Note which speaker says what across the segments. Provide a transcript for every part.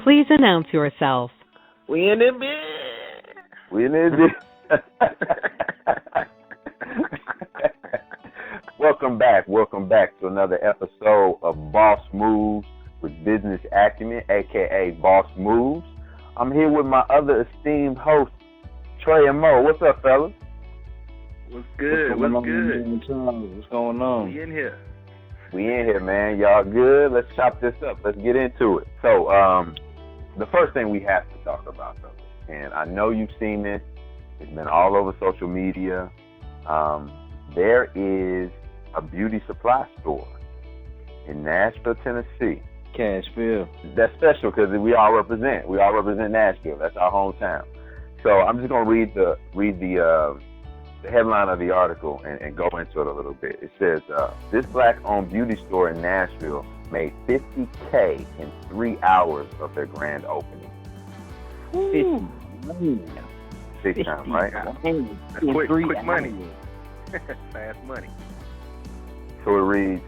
Speaker 1: Please announce yourself.
Speaker 2: We in it, bitch.
Speaker 3: We in it. Welcome back to another episode of Boss Moves with Business Acumen, aka Boss Moves. I'm here with my other esteemed hosts, Trey and Mo. What's up, fellas?
Speaker 2: What's good? What's good?
Speaker 4: What's going on?
Speaker 2: We in here.
Speaker 3: We in here, man. Y'all good? Let's chop this up. Let's get into it. So, the first thing we have to talk about, though, and I know you've seen this, it's been all over social media. There is a beauty supply store in Nashville, Tennessee.
Speaker 4: Cashville.
Speaker 3: That's special because we all represent Nashville. That's our hometown. So I'm just gonna read the headline of the article and go into it a little bit. It says this black-owned beauty store in Nashville made $50K in 3 hours of their grand opening.
Speaker 4: 50.
Speaker 3: Big time, right?
Speaker 2: That's quick money. Fast money.
Speaker 3: So it reads,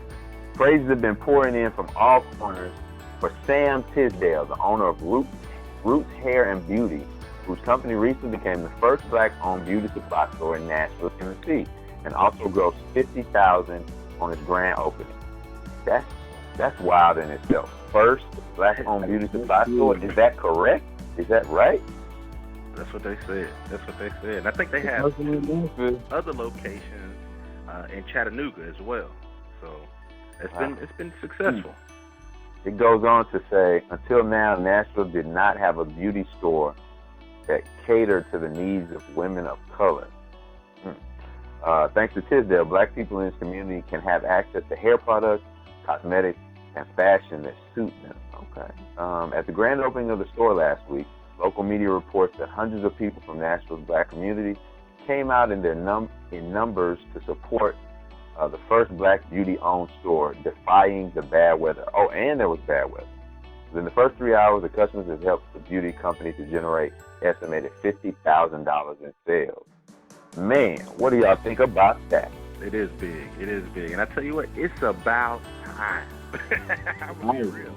Speaker 3: praises have been pouring in from all corners for Sam Tisdale, the owner of Roots Hair and Beauty, whose company recently became the first black-owned beauty supply store in Nashville, Tennessee, and also grossed $50,000 on its grand opening. That's wild in itself. First black-owned beauty supply store. Is that correct? Is that right?
Speaker 2: That's what they said. And I think they have two other locations in Chattanooga as well. So it's been successful.
Speaker 3: It goes on to say, until now, Nashville did not have a beauty store that catered to the needs of women of color. Thanks to Tisdale, black people in this community can have access to hair products, cosmetics, and fashion that suit them. Okay. At the grand opening of the store last week, local media reports that hundreds of people from Nashville's black community came out in numbers to support the first black beauty-owned store, defying the bad weather. Oh, and there was bad weather. Within the first 3 hours, the customers have helped the beauty company to generate estimated $50,000 in sales. Man, what do y'all think about that?
Speaker 2: It is big. And I tell you what, it's about time. I'm gonna be real.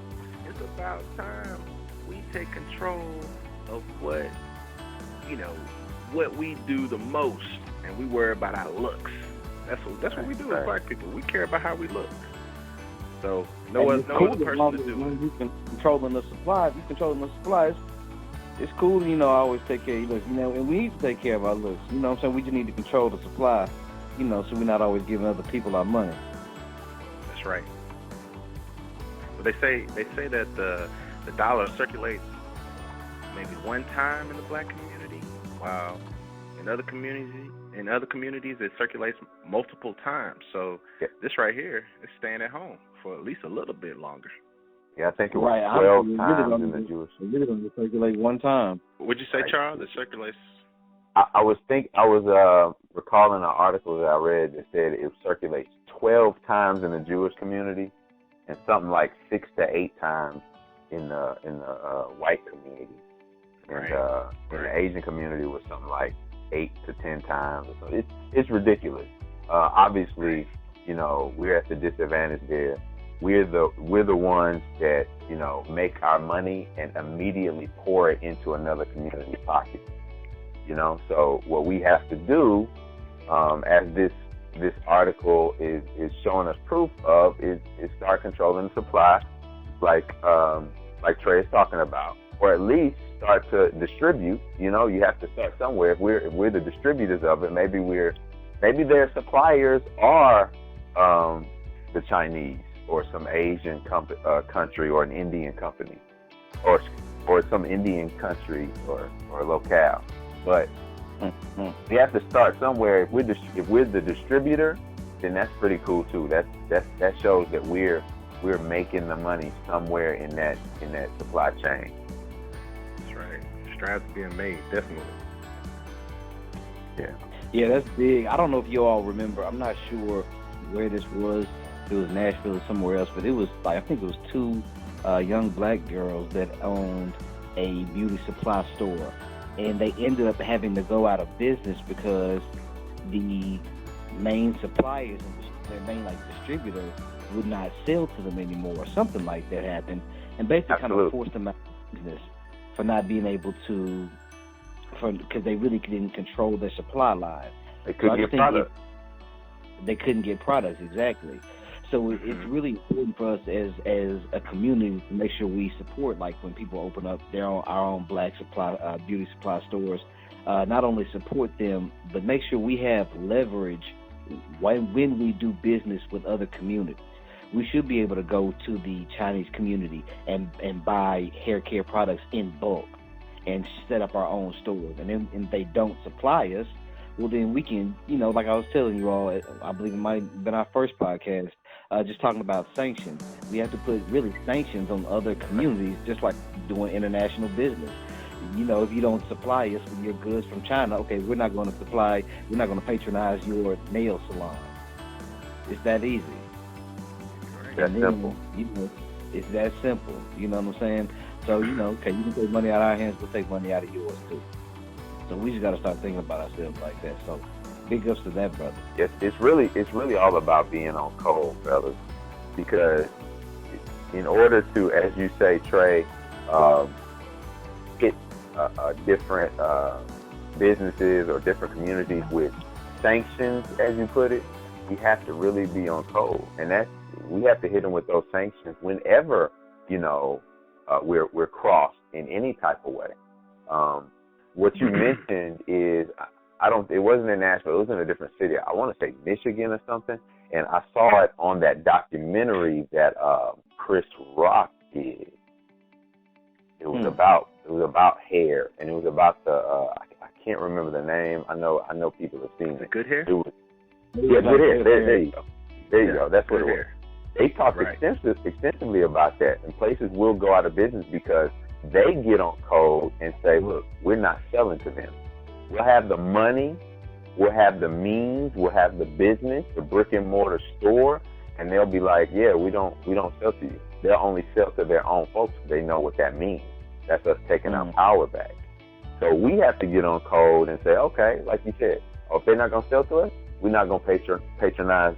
Speaker 2: It's about time we take control of what we do the most, and we worry about our looks. That's what we do as black people. We care about how we look. So no other person to do it.
Speaker 4: You can controlling the supply. If you're controlling the supplies, it's cool. I always take care of your looks. And we need to take care of our looks. You know what I'm saying? We just need to control the supply. So we're not always giving other people our money.
Speaker 2: That's right. But they say that the dollar circulates maybe one time in the black community, while in other communities it circulates multiple times. So this right here is staying at home for at least a little bit longer.
Speaker 3: Yeah, I think it was 12 times in the Jewish.
Speaker 4: It really doesn't circulate one time.
Speaker 2: Would you say, Charles, it circulates?
Speaker 3: I was recalling an article that I read that said it circulates 12 times in the Jewish community and something like 6 to 8 times in the white community. And in the Asian community was something like 8 to 10 times. So it's ridiculous. Obviously, we're at the disadvantage there. We're the ones that make our money and immediately pour it into another community's pocket. So what we have to do, as this article is showing us proof of, is start controlling the supply, like Trey is talking about, or at least start to distribute. You have to start somewhere. If we're the distributors of it, maybe their suppliers are the Chinese or some Asian country or an Indian company or some Indian country or locale. But we have to start somewhere. If we're the distributor, then that's pretty cool too. That shows that we're making the money somewhere in that supply chain.
Speaker 2: That's right. Strides being made, definitely.
Speaker 4: Yeah, that's big. I don't know if you all remember. I'm not sure where this was. It was Nashville or somewhere else, but it was I think it was two young black girls that owned a beauty supply store. And they ended up having to go out of business because the main suppliers and their main distributors would not sell to them anymore. Something like that happened, and basically kind of forced them out business for not being able to, because they really didn't control their supply line.
Speaker 3: They couldn't get products.
Speaker 4: They couldn't get products, exactly. So it's really important for us as a community to make sure we support, like when people open up our own black beauty supply stores, not only support them, but make sure we have leverage when we do business with other communities. We should be able to go to the Chinese community and buy hair care products in bulk and set up our own stores. And then if they don't supply us, well, then we can, like I was telling you all, I believe it might have been our first podcast, just talking about sanctions. We have to put really sanctions on other communities, just like doing international business. If you don't supply us with your goods from China, okay, we're not going to patronize your nail salon. It's that easy.
Speaker 3: That's simple.
Speaker 4: It's that simple. You know what I'm saying? So, okay, you can take money out of our hands, we'll take money out of yours too. So we just got to start thinking about ourselves like that. So big ups to that, brother.
Speaker 3: It's really all about being on code, fellas, because in order to, as you say, Trey, hit different businesses or different communities with sanctions, as you put it, we have to really be on code, and we have to hit them with those sanctions whenever we're crossed in any type of way. What you mentioned is, it wasn't in Nashville, it was in a different city. I want to say Michigan or something. And I saw it on that documentary that Chris Rock did. It was about hair, and it was about I can't remember the name. I know people have seen it.
Speaker 2: Good Hair?
Speaker 3: Good Hair. There you go. There you go. That's what it was. They talked extensively about that, and places will go out of business because they get on code and say, look, we're not selling to them. We'll have the money, we'll have the means, we'll have the business, the brick and mortar store, and they'll be like, yeah, we don't sell to you. They'll only sell to their own folks. They know what that means. That's us taking our power back. So we have to get on code and say, okay, like you said, if they're not going to sell to us, we're not going to patronize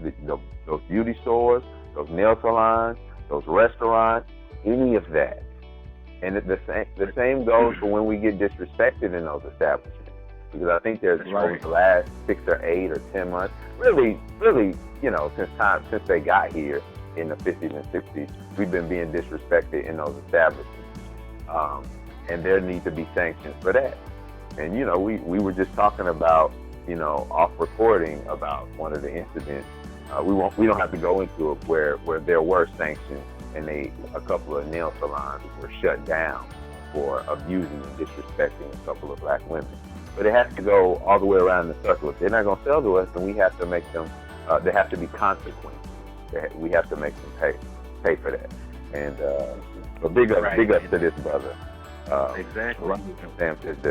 Speaker 3: those beauty stores, those nail salons, those restaurants, any of that. And the same goes for when we get disrespected in those establishments. Because I think there's over the last 6 or 8 or 10 months, really, since they got here in the 50s and 60s, we've been being disrespected in those establishments. And there need to be sanctions for that. And, we were just talking about, off recording about one of the incidents. We don't have to go into it where there were sanctions and a couple of nail salons were shut down for abusing and disrespecting a couple of black women. But it has to go all the way around the circle. If they're not going to sell to us, then we have to make them, there have to be consequences. We have to make them pay for that. And so big up to this brother.
Speaker 2: Exactly.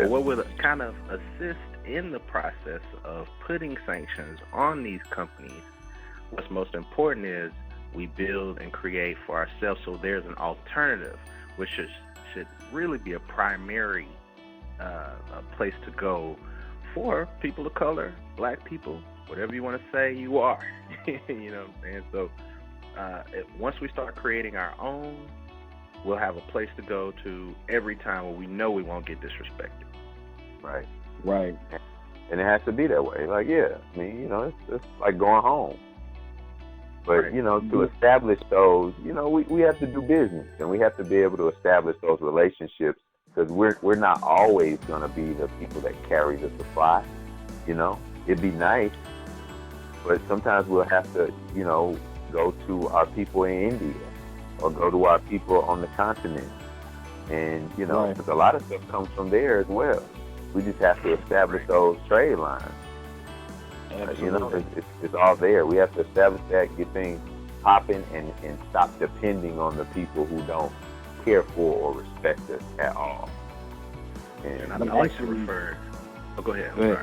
Speaker 2: What will kind of assist in the process of putting sanctions on these companies, what's most important is we build and create for ourselves so there's an alternative, which should really be a primary a place to go for people of color, black people, whatever you want to say you are. You know what I'm saying? So once we start creating our own, we'll have a place to go to every time where we know we won't get disrespected.
Speaker 3: Right. And it has to be that way. Like, yeah, I mean, it's like going home. But, to establish those, we have to do business, and we have to be able to establish those relationships, because we're not always going to be the people that carry the supply. It'd be nice, but sometimes we'll have to, go to our people in India or go to our people on the continent. And, because a lot of stuff comes from there as well. We just have to establish those trade lines. It's all there. We have to establish that, get things popping, and stop depending on the people who don't care for or respect us at all.
Speaker 2: And I like to refer. Oh, go ahead. I'm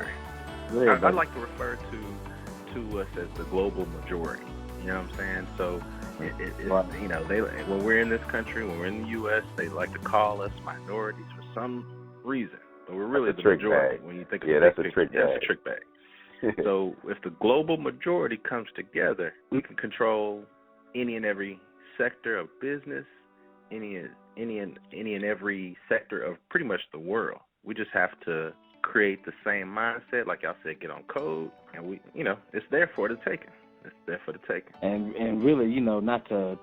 Speaker 2: sorry. I like to refer to us as the global majority. You know what I'm saying? So, when we're in this country, when we're in the U.S., they like to call us minorities for some reason, but we're really the majority. When you think of
Speaker 3: that's a trick bag.
Speaker 2: That's a trick bag. So if the global majority comes together, we can control any and every sector of business, any any and every sector of pretty much the world. We just have to create the same mindset, like y'all said, get on code, and we, it's there for the taking. It's there for the taking.
Speaker 4: And really, not to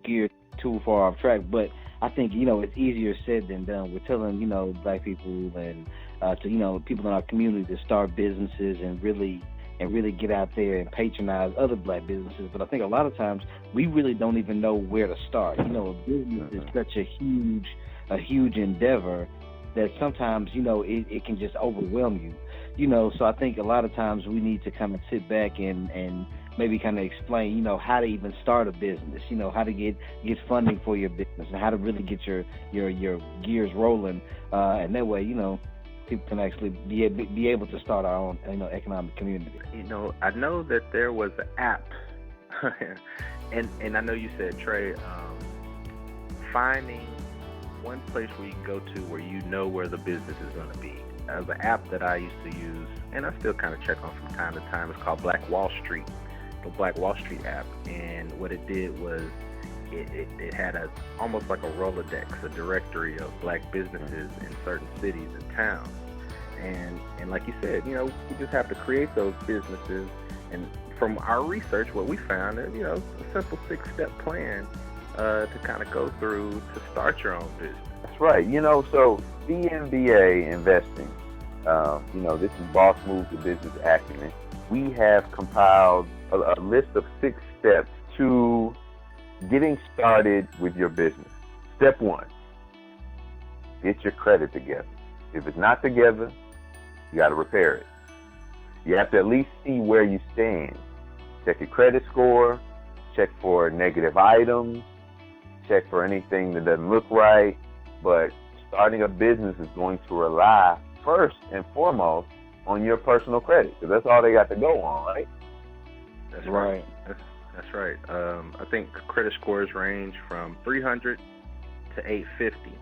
Speaker 4: gear too far off track, but I think, it's easier said than done. We're telling, black people and to, people in our community to start businesses and really get out there and patronize other black businesses. But I think a lot of times we really don't even know where to start. A business is such a huge endeavor that sometimes, it can just overwhelm you. So I think a lot of times we need to kind of sit back and maybe kind of explain, how to even start a business, how to get funding for your business and how to really get your gears rolling. And that way, people can actually be able to start our own, economic community.
Speaker 2: I know that there was an app, and I know you said, Trey, finding one place where you can go to where where the business is going to be. The app that I used to use, and I still kind of check on from time to time, is called Black Wall Street, the Black Wall Street app. And what it did was it had almost like a Rolodex, a directory of black businesses in certain cities and towns. And like you said, we just have to create those businesses. And from our research, what we found is, a simple 6-step plan to kind of go through to start your own business.
Speaker 3: That's right. So CMBA Investing, this is Boss Move to Business Acumen. We have compiled a list of 6 steps to getting started with your business. Step 1, get your credit together. If it's not together, you got to repair it. You have to at least see where you stand. Check your credit score, check for negative items, check for anything that doesn't look right. But starting a business is going to rely first and foremost on your personal credit, because that's all they got to go on, right?
Speaker 2: That's right. That's right. I think credit scores range from 300 to 850.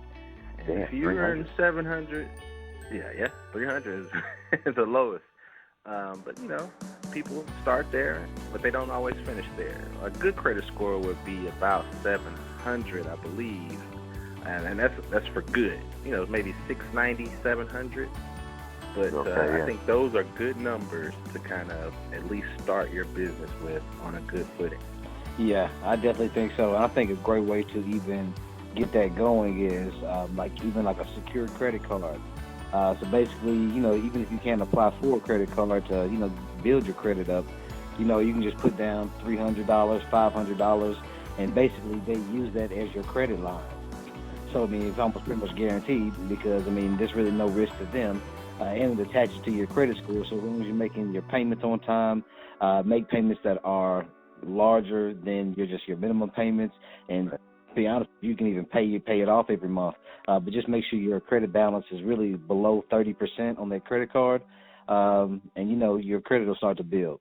Speaker 2: And
Speaker 3: damn,
Speaker 2: if you earn 700, 300 is the lowest. But people start there, but they don't always finish there. A good credit score would be about 700, I believe, and that's for good. Maybe 690, 700. But I think those are good numbers to kind of at least start your business with on a good footing.
Speaker 4: Yeah, I definitely think so. And I think a great way to even get that going is like a secured credit card. So basically, even if you can't apply for a credit card to, build your credit up, you can just put down $300, $500, and basically they use that as your credit line. So, it's almost pretty much guaranteed because, there's really no risk to them. And it attaches to your credit score. So as long as you're making your payments on time, make payments that are larger than your minimum payments, and to be honest, you can even pay it off every month. But just make sure your credit balance is really below 30% on that credit card, and your credit will start to build.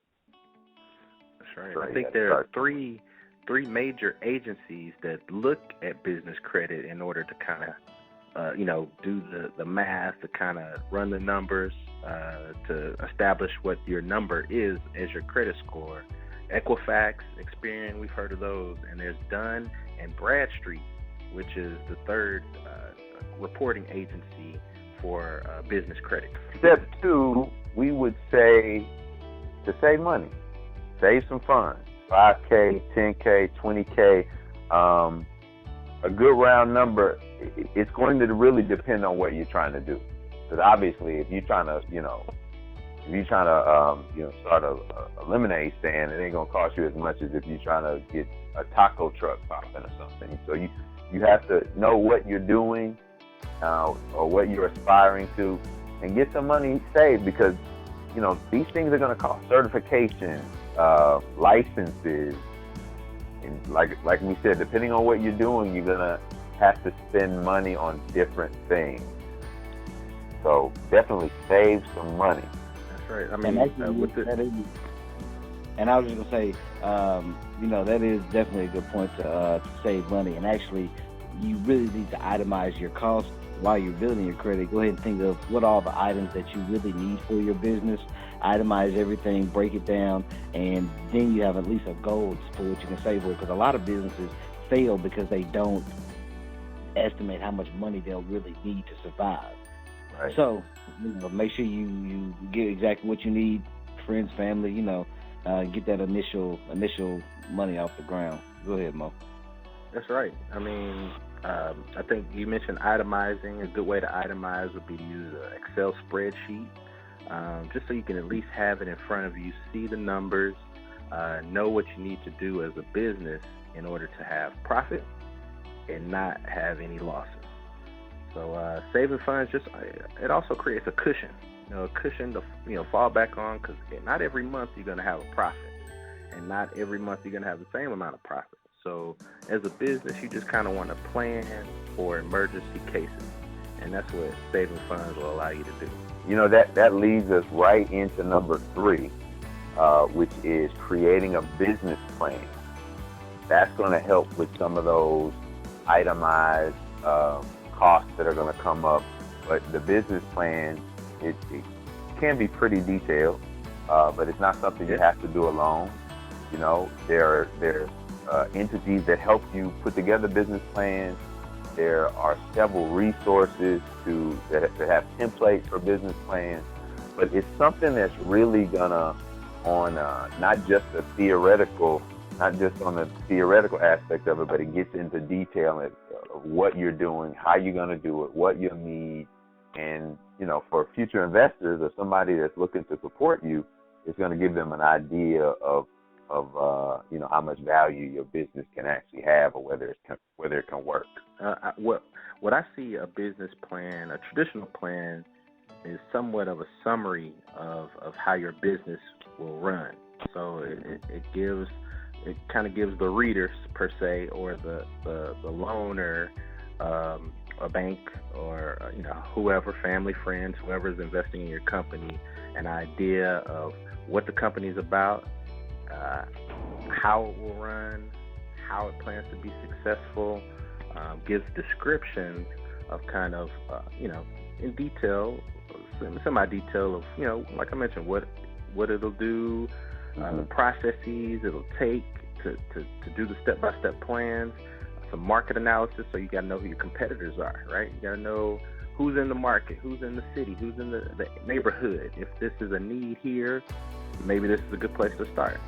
Speaker 2: That's right. I think there are three major agencies that look at business credit in order to kind of do the math, to kind of run the numbers, to establish what your number is as your credit score. Equifax, Experian, we've heard of those, and there's Dun and Bradstreet, which is the third reporting agency for business credit.
Speaker 3: Step 2, we would say to save money, save some funds, $5K, $10K, $20K, a good round number. It's going to really depend on what you're trying to do. Because obviously, if you're trying to, start a lemonade stand, it ain't gonna cost you as much as if you're trying to get a taco truck popping or something. So you have to know what you're doing or what you're aspiring to, and get some money saved, because these things are gonna cost. Certifications, licenses, and like we said, depending on what you're doing, you're gonna have to spend money on different things. So definitely save some money.
Speaker 2: That's right.
Speaker 4: And I was just gonna say, that is definitely a good point to save money. And actually, you really need to itemize your costs while you're building your credit. Go ahead and think of what all the items that you really need for your business. Itemize everything, break it down, and then you have at least a goal for what you can save for. Because a lot of businesses fail because they don't estimate how much money they'll really need to survive.
Speaker 3: Right.
Speaker 4: So, make sure you get exactly what you need, friends, family, get that initial money off the ground. Go ahead, Mo.
Speaker 2: That's right. I mean, I think you mentioned itemizing. A good way to itemize would be to use an Excel spreadsheet, just so you can at least have it in front of you, see the numbers, know what you need to do as a business in order to have profit and not have any losses. So saving funds it also creates a cushion, a cushion to fall back on, because not every month you're going to have a profit, and not every month you're going to have the same amount of profit. So as a business, you just kind of want to plan for emergency cases, and that's what saving funds will allow you to do.
Speaker 3: That leads us right into number 3, which is creating a business plan. That's going to help with some of those itemized costs that are going to come up. But the business plan, it can be pretty detailed, but it's not something you have to do alone. There's entities that help you put together business plans. There are several resources that have templates for business plans, but it's something that's really gonna not just on the theoretical aspect of it, but it gets into detail of what you're doing, how you're gonna do it, what you need, and for future investors or somebody that's looking to support you, it's going to give them an idea of how much value your business can actually have, or whether it can work.
Speaker 2: What I see a business plan, a traditional plan, is somewhat of a summary of how your business will run. So it kind of gives the readers per se, or the loaner, a bank, or whoever, family, friends, whoever is investing in your company, an idea of what the company is about, how it will run, how it plans to be successful, gives descriptions of kind of, in detail, semi-detail of, like I mentioned, what it'll do, the processes it'll take to do the step-by-step plans, some market analysis, so you got to know who your competitors are, right? You got to know who's in the market, who's in the city, who's in the neighborhood. If this is a need here, maybe this is a good place to start.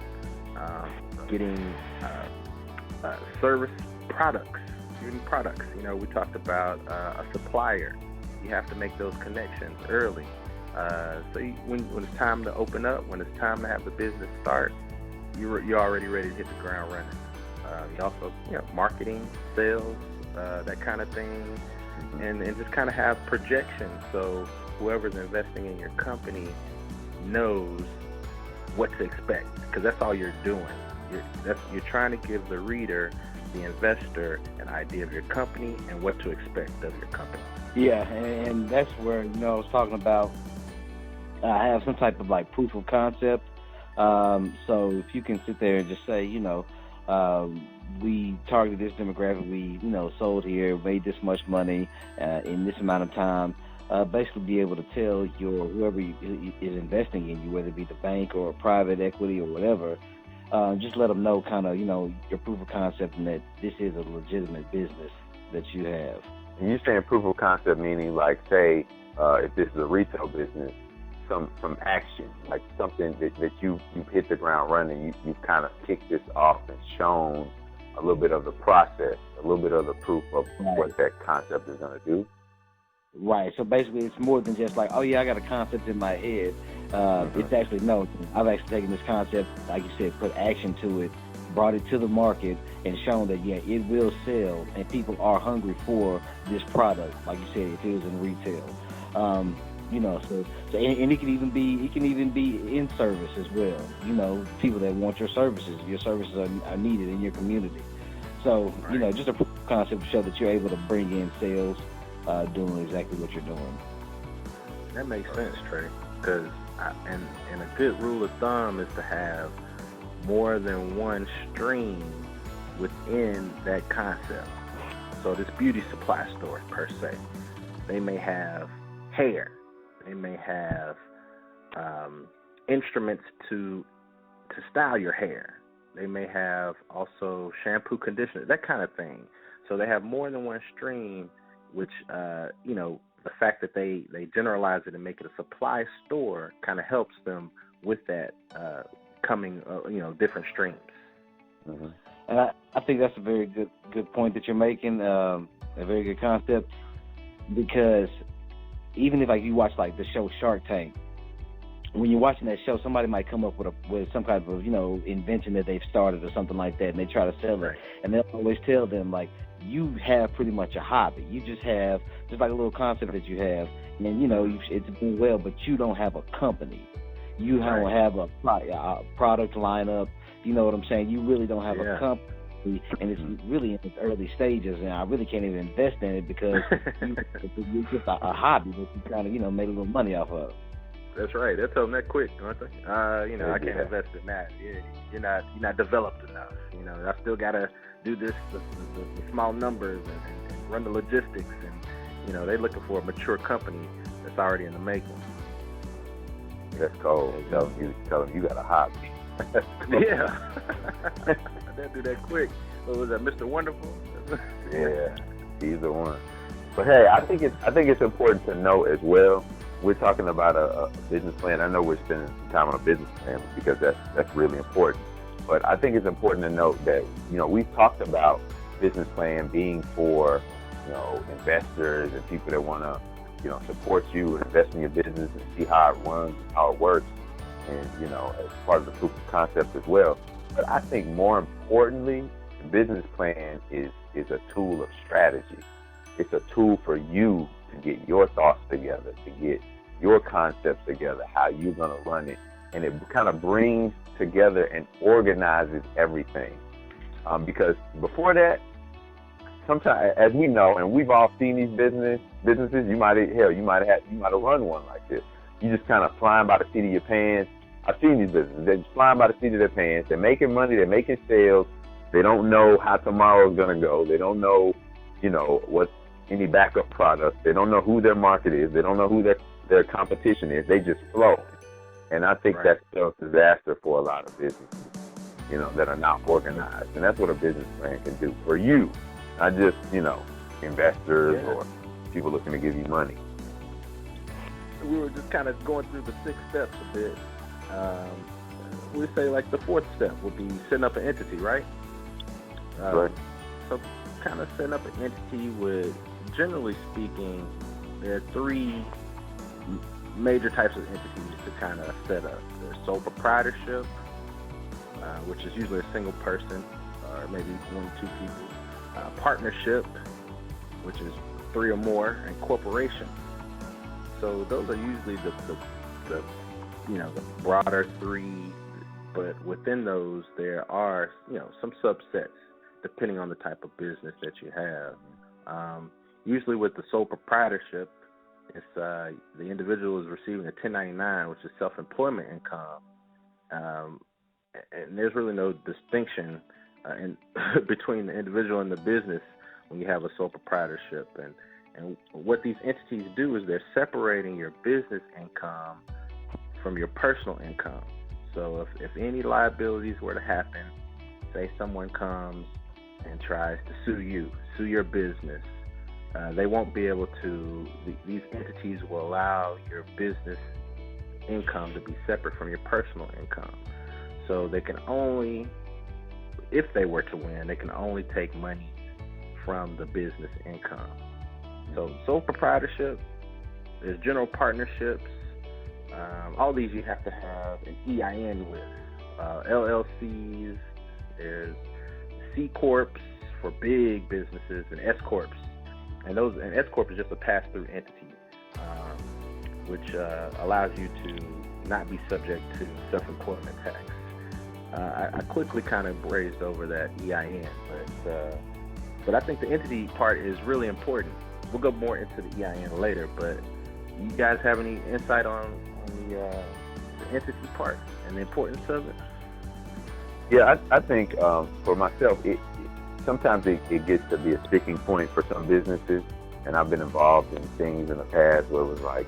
Speaker 2: Getting service products, beauty products. We talked about a supplier. You have to make those connections early. So when it's time to open up, when it's time to have the business start, you're already ready to hit the ground running. You also, marketing, sales, that kind of thing, and just kind of have projections, so whoever's investing in your company knows what to expect, because that's all you're doing. You're trying to give the reader, the investor, an idea of your company and what to expect of your company.
Speaker 4: Yeah, and that's where, I was talking about, I have some type of like proof of concept. So if you can sit there and just say, we targeted this demographic, we, sold here, made this much money in this amount of time, basically be able to tell whoever is investing in you, whether it be the bank or private equity or whatever, just let them know kind of, your proof of concept, and that this is a legitimate business that you have.
Speaker 3: And you're saying proof of concept, meaning like, say, if this is a retail business, some action, like something that you've hit the ground running, you've kind of kicked this off and shown a little bit of the process, a little bit of the proof of what that concept is going to do.
Speaker 4: Right. So basically, it's more than just like, oh yeah, I got a concept in my head. It's actually, no, I've actually taken this concept, like you said, put action to it, brought it to the market, and shown that it will sell, and people are hungry for this product. Like you said, if it was in retail, so and it can even be in service as well. People that want your services are needed in your community. So just a concept to show that you're able to bring in sales, doing exactly what you're doing.
Speaker 2: That makes sense, Trey, because and a good rule of thumb is to have more than one stream within that concept. So this beauty supply store per se, they may have hair, they may have instruments to style your hair, they may have also shampoo, conditioner, that kind of thing. So they have more than one stream, which, the fact that they generalize it and make it a supply store kind of helps them with that coming, different streams.
Speaker 4: Mm-hmm. And I think that's a very good point that you're making, a very good concept, because even if you watch the show Shark Tank, when you're watching that show, somebody might come up with some kind of invention that they've started or something like that, and they try to sell it, and they'll always tell them you have pretty much a hobby. You just have like a little concept that you have, and it's doing well, but you don't have a company. You don't have a product lineup. You know what I'm saying? You really don't have a company, and it's really in its early stages, and I really can't even invest in it because it's just a hobby that you kind of make a little money off of.
Speaker 2: That's right. They'll tell them that quick, aren't they? I can't invest in that. You're not developed enough. I still gotta do this, the small numbers and run the logistics, and they're looking for a mature company that's already in the making.
Speaker 3: That's cold. Tell them you got a hobby.
Speaker 2: Yeah. They'll do that quick. What was that, Mr. Wonderful?
Speaker 3: Yeah, he's the one. But hey, I think it's important to know as well. We're talking about a business plan. I know we're spending some time on a business plan because that's really important. But I think it's important to note that, we've talked about business plan being for, investors and people that want to, support you and invest in your business and see how it runs, how it works, and, as part of the proof of concept as well. But I think more importantly, the business plan is a tool of strategy. It's a tool for you to get your thoughts together, to get your concepts together, how you're going to run it. And it kind of brings together and organizes everything. Because before that, sometimes, as we know, and we've all seen these businesses, you might have run one like this. You just kind of flying by the seat of your pants. I've seen these businesses. They're just flying by the seat of their pants. They're making money. They're making sales. They don't know how tomorrow's going to go. They don't know, what any backup products. They don't know who their market is. They don't know who their competition is. They just flow. And I think that's a disaster for a lot of businesses, that are not organized. And that's what a business plan can do for you, not just, investors or people looking to give you money.
Speaker 2: We were just kind of going through the 6 steps a bit. We say the 4th step would be setting up an entity, right?
Speaker 3: Right.
Speaker 2: So kind of setting up an entity with, generally speaking, there are 3 major types of entities to kind of set up. There's sole proprietorship, which is usually a single person or maybe 1 or 2 people. Partnership, which is 3 or more, and corporation. So those are usually the broader 3, but within those there are some subsets depending on the type of business that you have. Usually with the sole proprietorship, it's the individual is receiving a 1099, which is self-employment income, and there's really no distinction between the individual and the business when you have a sole proprietorship. And what these entities do is they're separating your business income from your personal income. So if any liabilities were to happen, say someone comes and tries to sue your business, they won't be able to. These entities will allow your business income to be separate from your personal income. So they can only, if they were to win, they can only take money from the business income. So sole proprietorship, there's general partnerships. All these you have to have an EIN with. LLCs, there's C Corps for big businesses, and S Corps. And S Corp is just a pass-through entity, which allows you to not be subject to self-employment tax. I quickly kind of brazed over that EIN, but I think the entity part is really important. We'll go more into the EIN later, but you guys have any insight on the entity part and the importance of it?
Speaker 3: Yeah, I think for myself, sometimes it gets to be a sticking point for some businesses, and I've been involved in things in the past where it was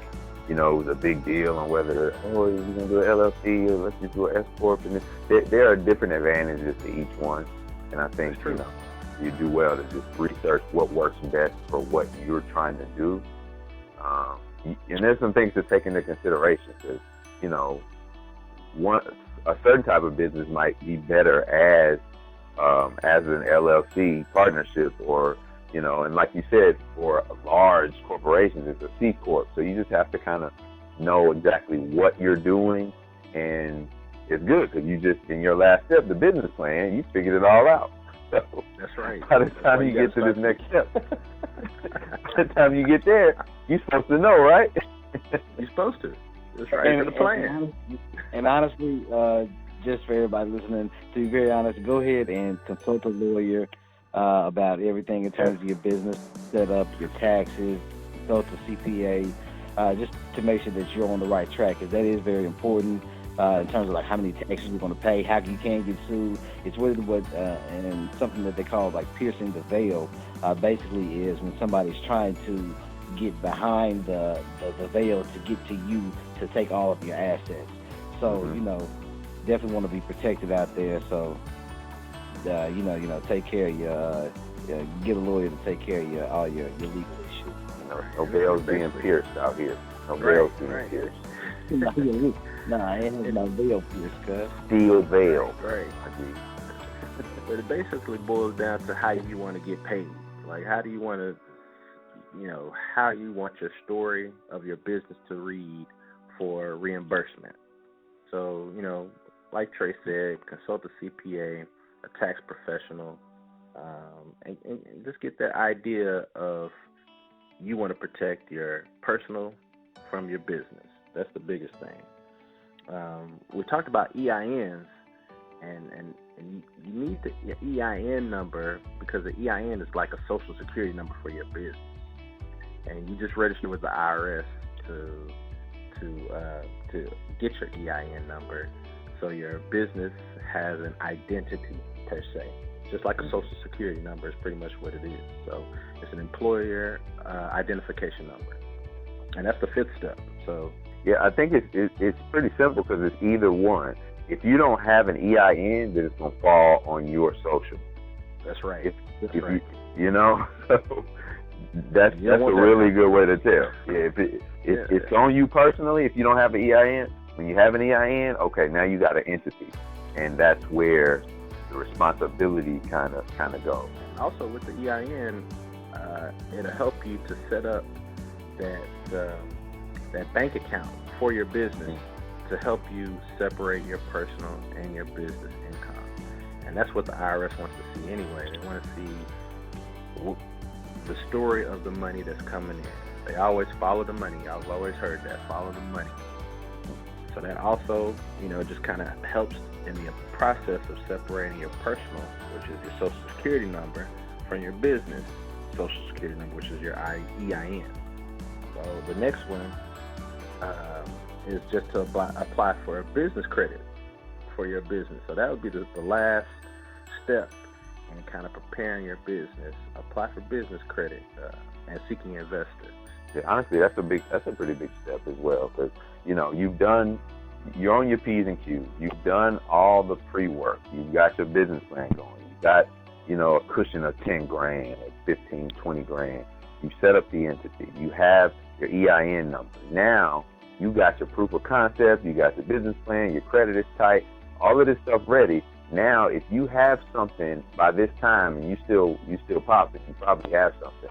Speaker 3: it was a big deal on whether, you're going to do an LLC or let's just do an S Corp. And there are different advantages to each one, and I think, you do well to just research what works best for what you're trying to do. And there's some things to take into consideration because, you know, a certain type of business might be better as an LLC partnership, or, you know, and like you said, for large corporations, it's a C corp. So you just have to kind of know exactly what you're doing, and it's good because you just, in your last step, the business plan, you figured it all out. So
Speaker 2: that's right.
Speaker 3: By the time you get to this next step, by the time you get there, you're supposed to know, right?
Speaker 2: You're supposed to. That's right. And, the plan.
Speaker 4: And honestly, just for everybody listening, to be very honest, go ahead and consult a lawyer about everything in terms of your business setup, your taxes, consult a CPA, just to make sure that you're on the right track, because that is very important in terms of like how many taxes you're going to pay, how you can get sued. It's really what, and something that they call like piercing the veil, basically is when somebody's trying to get behind the veil to get to you to take all of your assets. So, you know, definitely want to be protected out there. So, you know, take care of your, get a lawyer to take care of all your legal issues.
Speaker 3: No veils being pierced out here. No veils being pierced.
Speaker 4: Nah, it has no veil pierced, cuz.
Speaker 3: Steel veil.
Speaker 2: Right. But it basically boils down to how you want to get paid. Like, how do you want to, you know, how you want your story of your business to read for reimbursement. So, you know, like Trey said, consult a CPA, a tax professional, and just get that idea of you want to protect your personal from your business. That's the biggest thing. We talked about EINs, and you need the EIN number because the EIN is like a social security number for your business. And you just register with the IRS to get your EIN number, so your business has an identity per se. Just like a social security number is pretty much what it is. So it's an employer identification number, and that's the fifth step. So
Speaker 3: yeah, I think it's pretty simple because it's either one. If you don't have an EIN, then it's gonna fall on your social.
Speaker 2: That's right.
Speaker 3: That's right. You know. That's a really good way to tell. Yeah, if it's on you personally, if you don't have an EIN, when you have an EIN, okay, now you got an entity, and that's where the responsibility kind of goes.
Speaker 2: Also, with the EIN, it'll help you to set up that bank account for your business to help you separate your personal and your business income, and that's what the IRS wants to see anyway. They want to see the story of the money that's coming in. They always follow the money. I've always heard that, follow the money. So that also, you know, just kind of helps in the process of separating your personal, which is your social security number, from your business social security number, which is your EIN. So the next one is just to apply for a business credit for your business. So that would be the last step and kind of preparing your business. Apply for business credit and seeking investors.
Speaker 3: Yeah, honestly, that's a pretty big step as well, because you know you're on your P's and Q's. You've done all the pre-work. You've got your business plan going. You've got, you know, a cushion of 10 grand, or 15, 20 grand. You've set up the entity. You have your EIN number. Now you got your proof of concept. You got your business plan. Your credit is tight. All of this stuff ready. Now, if you have something by this time and you still popping, you probably have something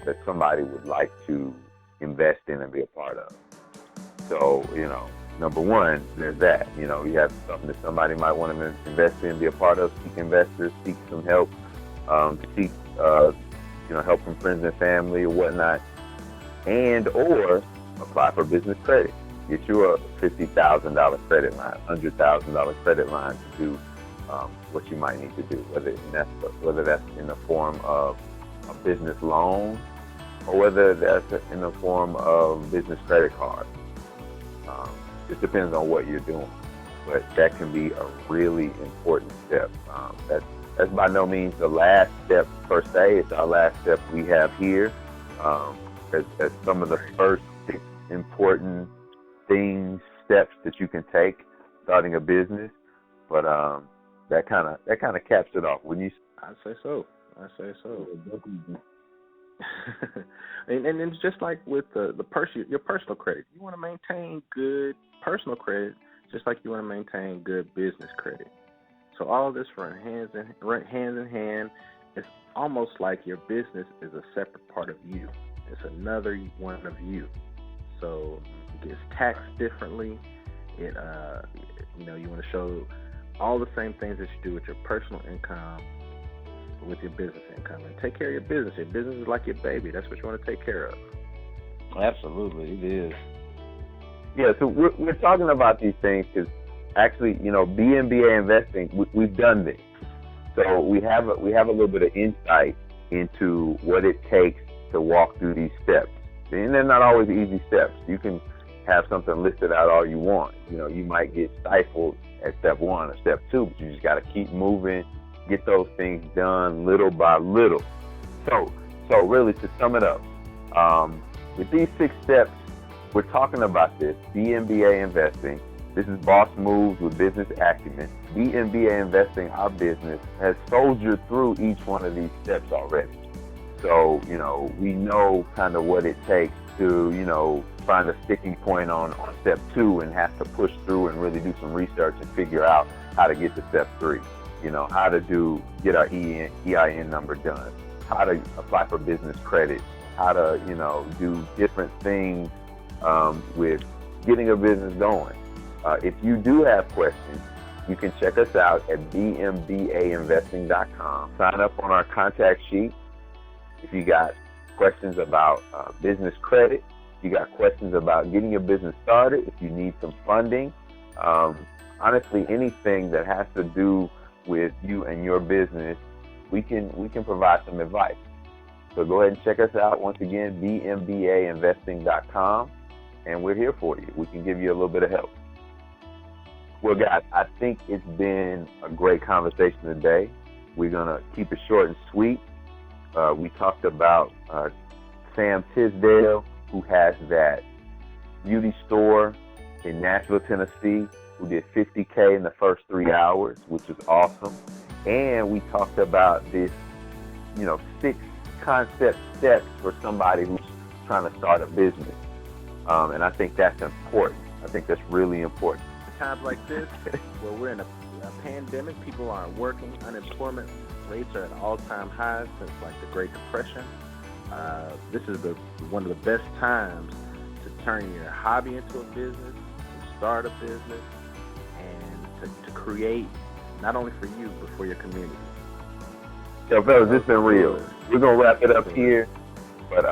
Speaker 3: that somebody would like to invest in and be a part of. So, you know, number one, there's that. You know, you have something that somebody might want to invest in, be a part of, seek investors, seek some help, seek help from friends and family or whatnot, and or apply for business credit. Get you a $50,000 credit line, $100,000 credit line to do what you might need to do, whether that's in the form of a business loan or whether that's in the form of business credit card. It depends on what you're doing, but that can be a really important step. That's by no means the last step per se. It's our last step we have here. As some of the first important steps that you can take starting a business, but that kind of caps it off, wouldn't you?
Speaker 2: I'd say so. I say so.
Speaker 4: Yeah, definitely.
Speaker 2: and it's just like with your personal credit. You want to maintain good personal credit, just like you want to maintain good business credit. So all of this run hand in hand. It's almost like your business is a separate part of you. It's another one of you. So it gets taxed differently. It you want to show all the same things that you do with your personal income, with your business income, and take care of your business. Your business is like your baby. That's what you want to take care of.
Speaker 4: Absolutely, it is.
Speaker 3: Yeah, so we're talking about these things because actually, BMBA investing, we've done this. So we have a little bit of insight into what it takes to walk through these steps. And they're not always easy steps. You can have something listed out all you want. You might get stifled at step 1 or step 2, but you just got to keep moving, get those things done little by little. So really, to sum it up, with these 6 steps, we're talking about this BMBA investing. This is Boss Moves with Business Acumen. BMBA Investing, our business, has soldiered through each one of these steps already. So, we know kind of what it takes to, find a sticking point on step 2 and have to push through and really do some research and figure out how to get to step 3. How to get our EIN number done, how to apply for business credit, how to, do different things with getting a business going. If you do have questions, you can check us out at bmbainvesting.com. Sign up on our contact sheet. If you got questions about business credit, if you got questions about getting your business started, if you need some funding, honestly, anything that has to do with you and your business, we can provide some advice. So go ahead and check us out. Once again, bmbainvesting.com, and we're here for you. We can give you a little bit of help. Well, guys, I think it's been a great conversation today. We're going to keep it short and sweet. We talked about Sam Tisdale, who has that beauty store in Nashville, Tennessee, who did $50K in the first 3 hours, which is awesome. And we talked about this, 6 concept steps for somebody who's trying to start a business. And I think that's important. I think that's really important.
Speaker 2: Times like this, where we're in a pandemic, people aren't working, unemployment rates are at all-time highs since like the Great Depression. This is one of the best times to turn your hobby into a business, to start a business, and to create not only for you but for your community.
Speaker 3: So, fellas, this has been real. We're gonna wrap it up here, but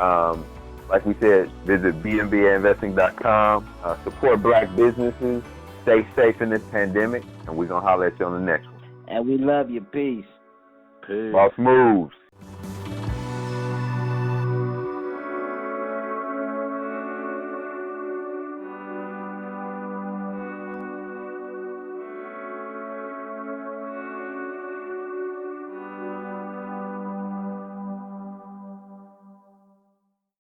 Speaker 3: like we said, visit bmbainvesting.com. Support Black businesses. Stay safe in this pandemic, and we're going to holler at you on the next one.
Speaker 4: And we love you. Peace.
Speaker 2: Peace.
Speaker 3: Boss Moves.